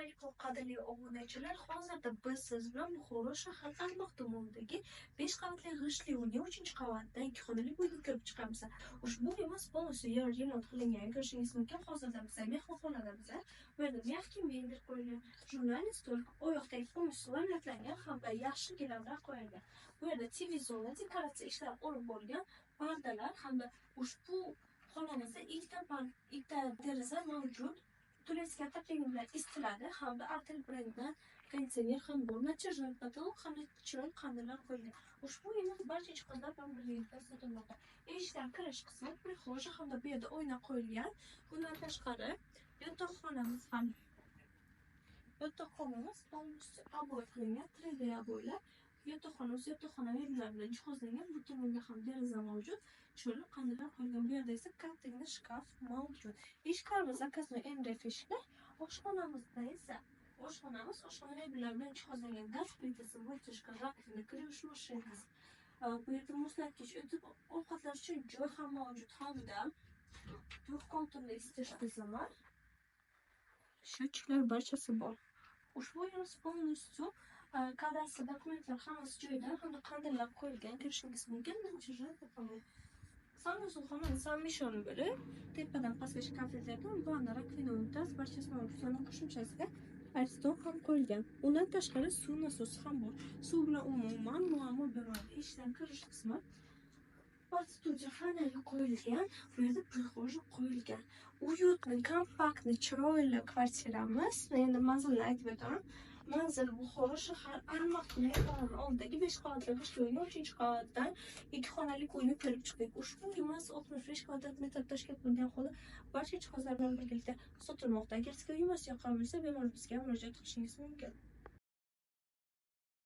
alaykum qadrli obunachilar. Hozirda biz siz bilan Buxoro shahar Armoq tumanidagi 5 qavatli g'ishtli uyning 3-qavatida 2 xonali uyni ko'rib chiqamiz. Ushbu uy polностью remont qilingan. Ko'rishingiz mumkin. Hozirda biz mehmonxonadamiz. Bu yerda mehkim mebel qo'yilgan, jurnalist stol, oyoqdagi qumush lavlatlangan hamda yaxshi gilamlar qo'yilgan. Bu yerda televizorlar, dekoratsiya ishlari olib bo'lgan, pardalar hamda ushbu xonamizda ikkita deraza mavjud. Turistka taqvimi bilan istiladi hamda Artel brendidan konditsioner ham bor. Natijada patolog hamda chiroyli qandalar qo'yilgan. Ushbu uyimiz barcha jihozlar bilan birgalikda sotilmoqda. Eshikdan kirish qismi prixoja hamda bu yerda oyna qo'yilgan. Bundan tashqari yotoqxonamiz polностью обоy qilingan 3D обоylar. Yotoqxona mebellari bilan jihozlangan. Bu tomonda ham deraza mavjud. Chiroyli qandalar qo'yilgan. Bu yerda esa kattagina shkaf mavjud. Eshiklarimiz zakaznoy MDF eshiklar. Oshxonamizda esa oshxona mebellari bilan jihozlangan. Gaz plitasi, vытяжка, rakovina, kirish mashinasi. Bu yerda muzlatgich, o'tib ovqatlash uchun joy ham mavjud hamda to'rtkonturli isitish tizimi. Счетчикlar barchasi bor. Ushbu uyimiz polностью kadastr dokumentlar hammasi joyida hamda qandalar qo'yilgan. Ko'rishingiz mumkin. Sanusi xonamiz zamishon bo'lib, tepadan pastga shkaflardan vanna, rakovina, unitaz barchasi mavjud. Yana qo'shimchasiga ariston ham qo'yilgan. Undan tashqari suv nasosi ham bor. Suv bilan umuman muammo bo'lmaydi. Eshikdan kirish qismi studiya fanali qo'yilgan. Bu yerda prixoja qo'yilgan. Uyutli, kompaktli, chiroyli kvartiramiz. Endi manzilni aytib o'taman. Manzil Buxoro shahar Armoq tumanidagi oldidagi 5 qavatli g'ishtli uyning 3-qavatdan 2 xonali uyni ko'rib chiqdik. Ushbu uyimiz 65 kvadrat metr tashkil qilgan holda barcha jihozlar bilan birgalikda sotilmoqda. Agar sizga uyimiz yoqqan bo'lsa, bemalol bizga murojaat qilishingiz mumkin.